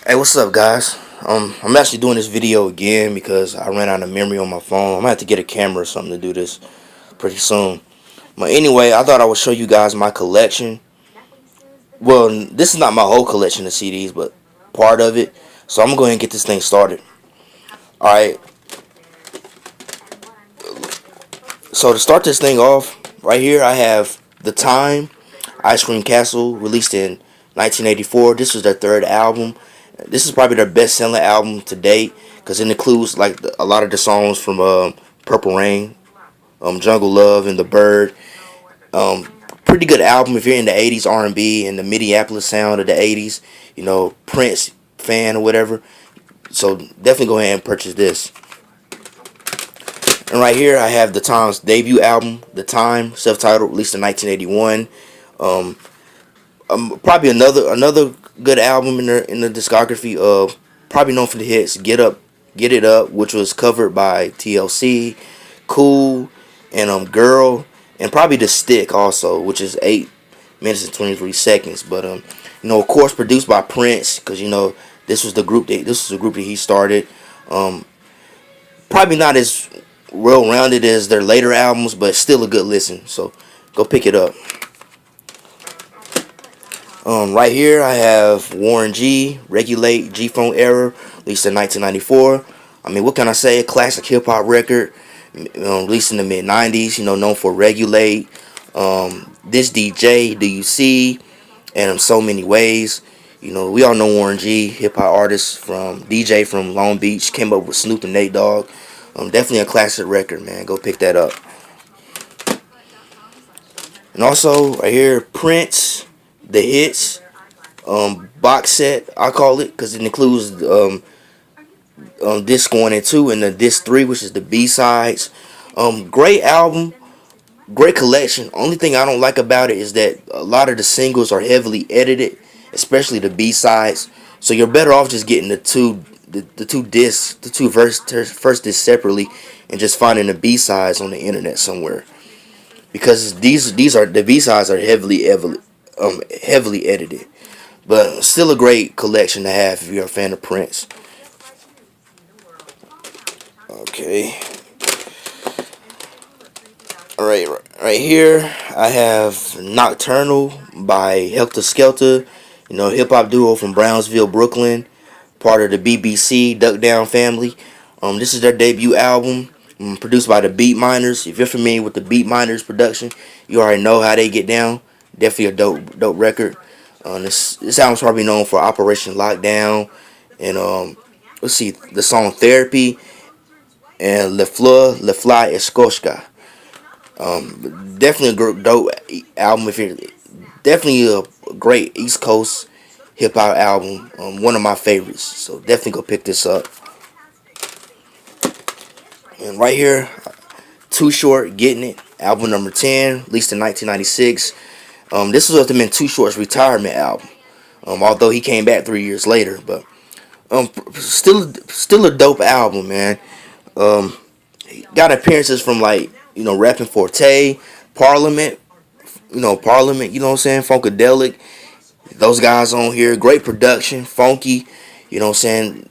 Hey, what's up, guys? I'm actually doing this video again because I ran out of memory on my phone. I'm gonna have to get a camera or something to do this pretty soon. But anyway, I thought I would show you guys my collection. Well, this is not my whole collection of CDs, but part of it. So I'm gonna go ahead and get this thing started. All right. So to start this thing off, right here I have The Time, Ice Cream Castle, released in 1984. This was their third album. This is probably their best-selling album to date because it includes like a lot of the songs from Purple Rain, Jungle Love, and The Bird. Um, Pretty good album if you're in the 80s R&B and the Minneapolis sound of the 80s. Prince fan or whatever. So definitely go ahead and purchase this. And right here I have The Time's debut album, The Time, self-titled, released in 1981. Um, Probably another good album in the discography. Probably known for the hits Get It Up, which was covered by TLC, Cool, and Girl, and probably The Stick also, which is 8 minutes and 23 seconds. But of course, produced by Prince, because this was the group that he started. Um, Probably not as well rounded as their later albums, but still a good listen. So go pick it up. Right here I have Warren G, Regulate, G-Phone Error, released in 1994. I mean, what can I say? A classic hip hop record, released in the mid 90s. Known for Regulate, This DJ, Do You See, and So Many Ways. We all know Warren G, hip hop artist from DJ from Long Beach, came up with Snoop and Nate Dogg. Definitely a classic record, man. Go pick that up. And also right here, Prince, The Hits, box set, I call it, because it includes disc 1 and 2 and the disc 3, which is the B-sides. Great album, great collection. Only thing I don't like about it is that a lot of the singles are heavily edited, especially the B-sides. So you're better off just getting the two discs, the two first discs separately, and just finding the B-sides on the internet somewhere. Because these are the B-sides are heavily edited. But still a great collection to have if you're a fan of Prince. Okay. Alright, right here I have Nocturnal by Helter Skelter, hip hop duo from Brownsville, Brooklyn, part of the BBC Duck Down family. This is their debut album, produced by the Beat Miners. If you're familiar with the Beat Miners production, you already know how they get down. Definitely a dope record. This album's probably known for Operation Lockdown and let's see, the song Therapy and Le Fleur, Le Fly Escoshka. Definitely a dope album. If you're definitely a great East Coast hip hop album, one of my favorites. So definitely go pick this up. And right here, Too Short, Getting It, album number 10, released in 1996. This was them in Too Short's retirement album. Although he came back 3 years later, but still a dope album, man. Got appearances from Rapping Forte, Parliament, Parliament, what I'm saying, Funkadelic. Those guys on here, great production, funky, what I'm saying.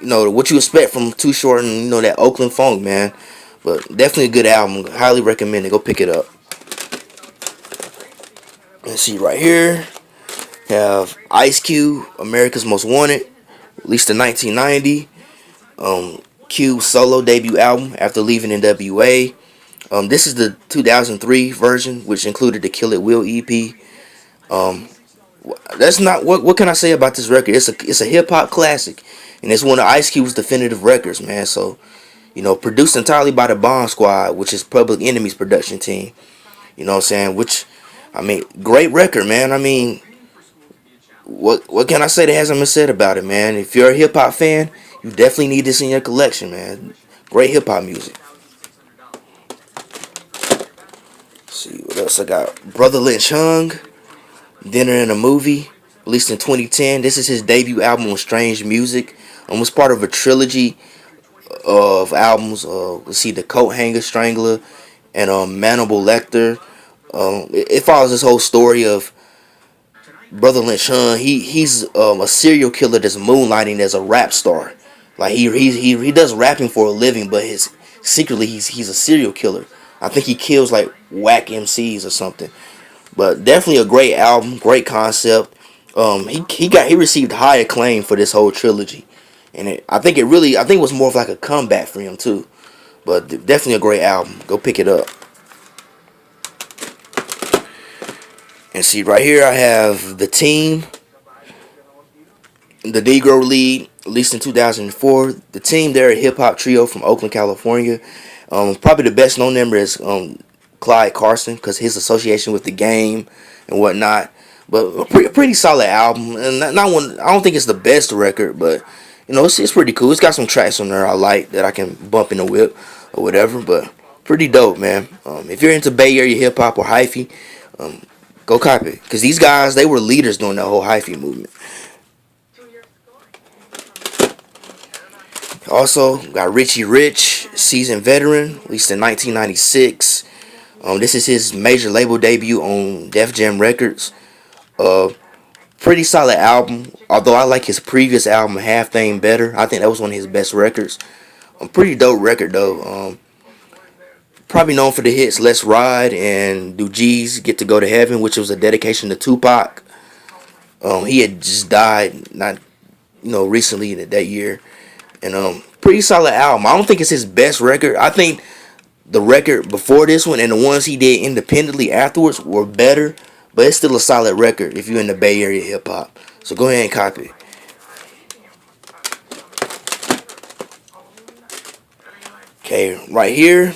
What you expect from Too Short and that Oakland funk, man. But definitely a good album. Highly recommend it. Go pick it up. Let's see right here. Have Ice Cube, America's Most Wanted, released in 1990. Cube's solo debut album after leaving NWA. This is the 2003 version, which included the Kill It Will EP. That's not what can I say about this record? It's a hip hop classic, and it's one of Ice Cube's definitive records, man. So, produced entirely by the Bomb Squad, which is Public Enemy's production team. You know what I'm saying? Which, I mean, great record, man. I mean, what can I say that hasn't been said about it, man? If you're a hip hop fan, you definitely need this in your collection, man. Great hip hop music. Let's see what else I got. Brother Lynch Hung, Dinner and a Movie, released in 2010. This is his debut album on Strange Music. Was part of a trilogy of albums. Let's see, The Coat Hanger Strangler and Manable Lecter. It follows this whole story of Brother Lynch Hun, he's a serial killer that's moonlighting as a rap star. Like he does rapping for a living, but his secretly he's a serial killer. I think he kills like whack MCs or something. But definitely a great album, great concept. He received high acclaim for this whole trilogy, and I think it was more of like a comeback for him too. But definitely a great album. Go pick it up. And see right here, I have The Team, the Negro League, released in 2004. The Team, they're a hip hop trio from Oakland, California. Probably the best known member is Clyde Carson because his association with the game and whatnot. But a pretty solid album, and not one. I don't think it's the best record, but it's pretty cool. It's got some tracks on there I like that I can bump in the whip or whatever. But pretty dope, man. If you're into Bay Area hip hop or hyphy, um, go copy it because these guys they were leaders during the whole hyphy movement. Also got Richie Rich, seasoned veteran, released in 1996. This is his major label debut on Def Jam Records. Uh, Pretty solid album. Although I like his previous album, Half Thing, better. I think that was one of his best records. Pretty dope record though. Probably known for the hits "Let's Ride" and "Do G's Get to Go to Heaven," which was a dedication to Tupac. He had just died not recently that year, and pretty solid album. I don't think it's his best record. I think the record before this one and the ones he did independently afterwards were better, but it's still a solid record if you're in the Bay Area hip hop. So go ahead and copy it. Okay, right here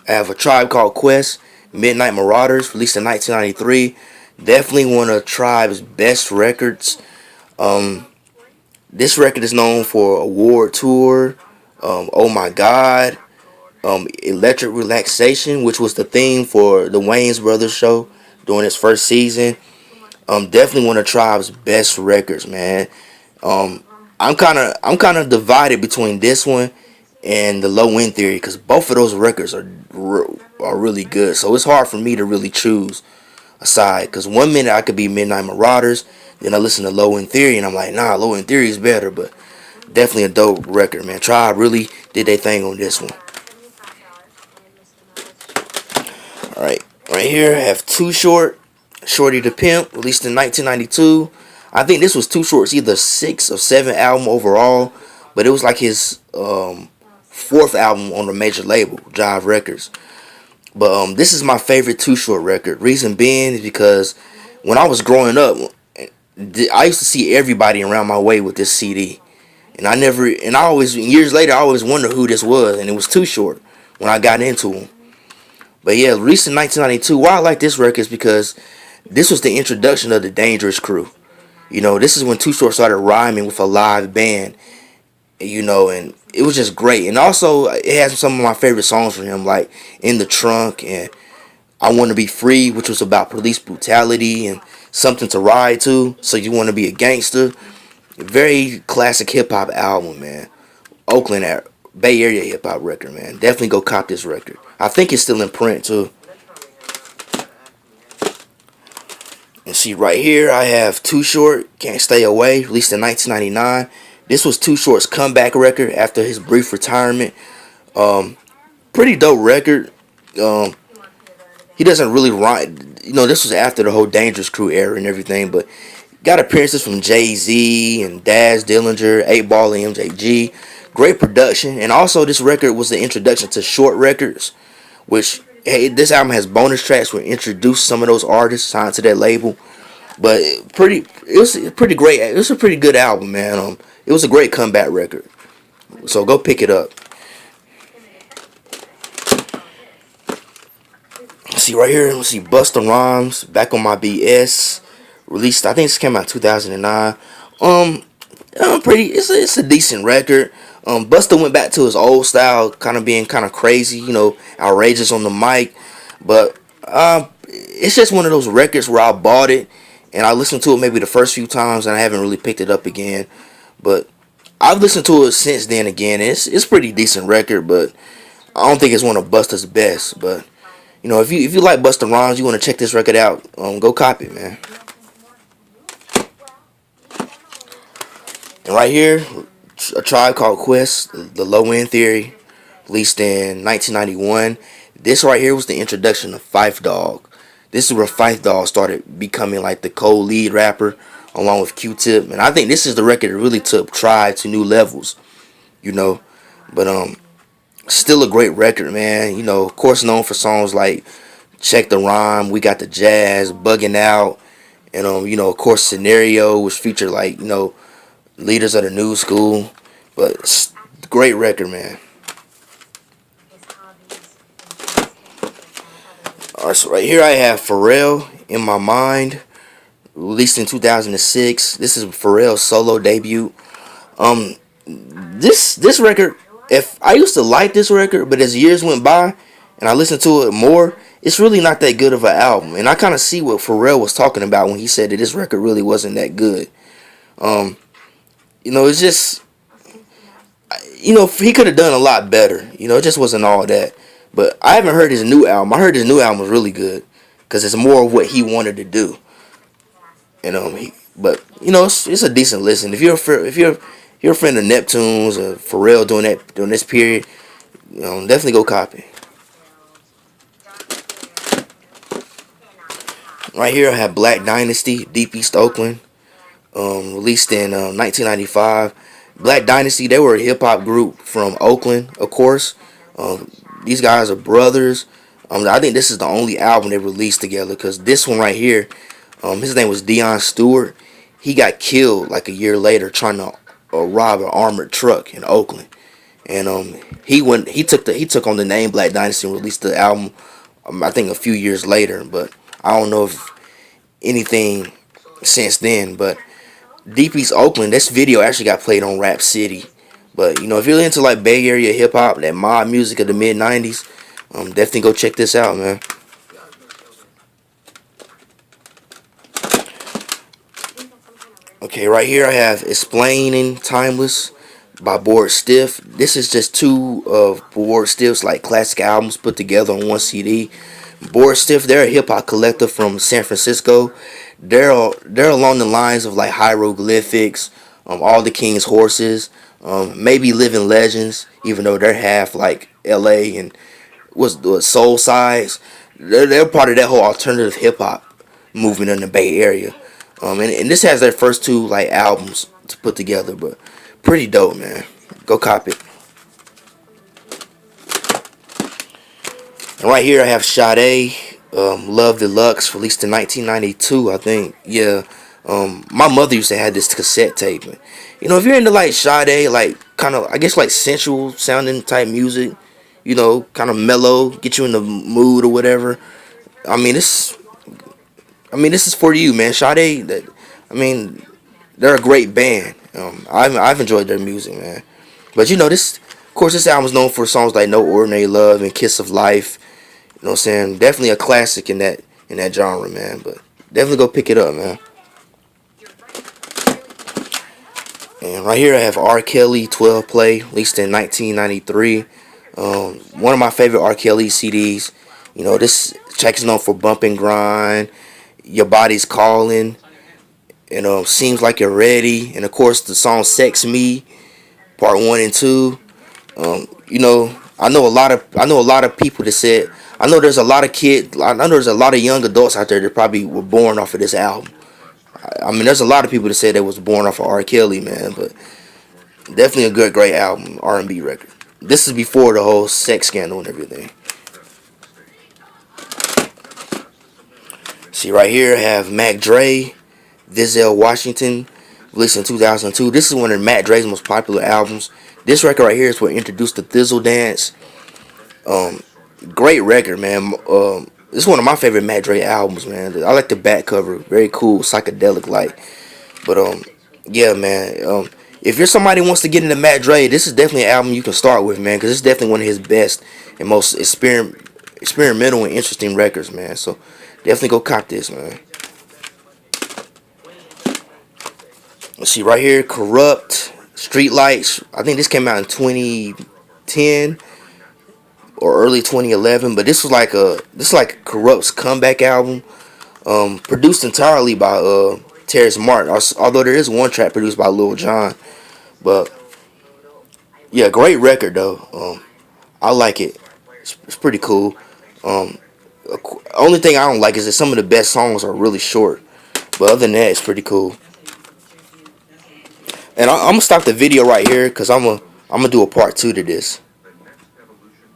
I have A Tribe Called Quest, Midnight Marauders, released in 1993. Definitely one of Tribe's best records. This record is known for Award Tour, Oh My God, Electric Relaxation, which was the theme for the Wayans Brothers show during its first season. Definitely one of Tribe's best records, man. Um, I'm kind of divided between this one and the Low End Theory because both of those records are really good. So it's hard for me to really choose a side because one minute I could be Midnight Marauders, then I listen to Low End Theory and I'm like, nah, Low End Theory is better. But definitely a dope record, man. Tribe really did their thing on this one. All right, right here I have Too Short, Shorty the Pimp, released in 1992. I think this was Too Short's either 6 or 7 album overall, but it was like his fourth album on the major label, Jive Records. But this is my favorite Too Short record. Reason being is because when I was growing up, I used to see everybody around my way with this CD, and I always years later I always wondered who this was, and it was Too Short when I got into him. But yeah, released in 1992. Why I like this record is because this was the introduction of the Dangerous Crew. This is when Too Short started rhyming with a live band. And it was just great. And also, it has some of my favorite songs from him, like In the Trunk and I Want to Be Free, which was about police brutality and Something to Ride To. So You Want to Be a Gangster. Very classic hip hop album, man. Oakland, Bay Area hip hop record, man. Definitely go cop this record. I think it's still in print too. And see right here, I have Too Short, Can't Stay Away, released in 1999. This was Too Short's comeback record after his brief retirement. Pretty dope record. He doesn't really rhyme. This was after the whole Dangerous Crew era and everything, but got appearances from Jay-Z and Daz Dillinger, 8 Ball and MJG. Great production, and also this record was the introduction to Short Records, which this album has bonus tracks where introduced some of those artists signed to that label. But it was pretty great. It was a pretty good album, man. It was a great comeback record. So go pick it up. See right here, let's see Busta Rhymes, Back on My BS, released. I think this came out in 2009. It's a decent record. Busta went back to his old style, kind of being kind of crazy, outrageous on the mic. But it's just one of those records where I bought it and I listened to it maybe the first few times and I haven't really picked it up again. But I've listened to it since then again. It's a pretty decent record, but I don't think it's one of Busta's best. But if you like Busta Rhymes, you want to check this record out, go copy it, man. And right here, A Tribe Called Quest, The Low End Theory, released in 1991. This right here was the introduction of Phife Dawg. This is where Phife Dawg started becoming like the co-lead rapper along with Q-Tip. And I think this is the record that really took Tribe to new levels, you know. But still a great record, man. You know, of course known for songs like Check the Rhyme, We Got the Jazz, Bugging Out, and you know, of course Scenario, which featured like, you know, leaders of the new school. But great record, man. Alright, so right here I have Pharrell, In My Mind, released in 2006. This is Pharrell's solo debut. Um, this record, if I used to like this record, but as years went by and I listened to it more, it's really not that good of an album. And I kind of see what Pharrell was talking about when he said that this record really wasn't that good. Um, you know, it's just, you know, he could have done a lot better. You know, it just wasn't all that. But I haven't heard his new album. I heard his new album was really good because it's more of what he wanted to do. And but you know, it's a decent listen. If you're a friend of Neptune's or Pharrell during this period, you know, definitely go copy. Right here I have Black Dynasty, Deep East Oakland, released in 1995. Black Dynasty, they were a hip hop group from Oakland, of course. Um, these guys are brothers. I think this is the only album they released together because this one right here, his name was Deion Stewart. He got killed like a year later trying to rob an armored truck in Oakland, and he took on the name Black Dynasty and released the album. I think a few years later, but I don't know if anything since then. But Deep East Oakland, this video actually got played on Rap City. But you know, if you're into like Bay Area hip hop, that mob music of the mid '90s, definitely go check this out, man. Okay, right here I have Explaining Timeless by Board Stiff. This is just two of Board Stiff's like classic albums put together on one CD. Board Stiff, they're a hip hop collective from San Francisco. They're along the lines of like Hieroglyphics, All the King's Horses, maybe Living Legends, even though they're half like L.A. and was Soul Sides. They're part of that whole alternative hip hop movement in the Bay Area. And this has their first two like albums to put together, but pretty dope, man. Go cop it. And right here I have Sade, Love Deluxe, released in 1992, I think. Yeah. My mother used to have this cassette tape. And, you know, if you're into like Sade, like kind of, I guess like sensual sounding type music, you know, kind of mellow, get you in the mood or whatever. I mean, this is for you, man. Sade, I mean, they're a great band. I've enjoyed their music, man. But you know, of course, this album is known for songs like No Ordinary Love and Kiss of Life. You know what I'm saying? Definitely a classic in that genre, man. But definitely go pick it up, man. And right here I have R. Kelly 12 Play, released in 1993. One of my favorite R. Kelly CDs. You know, this track is known for Bump and Grind, Your Body's Calling, and Seems Like You're Ready, and of course the song Sex Me, Part 1 and 2. You know, I know a lot of people that said, I know there's a lot of young adults out there that probably were born off of this album. I mean, there's a lot of people that said they was born off of R. Kelly, man, but definitely a great album, R&B record. This is before the whole sex scandal and everything. See, right here I have Mac Dre, Denzel Washington, released in 2002. This is one of Mac Dre's most popular albums. This record right here is what introduced the Thizzle Dance. Great record, man. This is one of my favorite Mac Dre albums, man. I like the back cover, very cool, psychedelic like. But yeah, man. If you're somebody who wants to get into Mac Dre, this is definitely an album you can start with, man, because it's definitely one of his best and most experimental and interesting records, man. So definitely go cop this, man. Let's see right here, Kurupt, Streetlights. I think this came out in 2010 or early 2011, but this was like Kurupt's comeback album, produced entirely by Terrace Martin. Although there is one track produced by Lil Jon, but yeah, great record though. I like it. It's pretty cool. Um, Only thing I don't like is that some of the best songs are really short. But other than that, it's pretty cool. And I'm gonna stop the video right here because I'm gonna do a part 2 to this.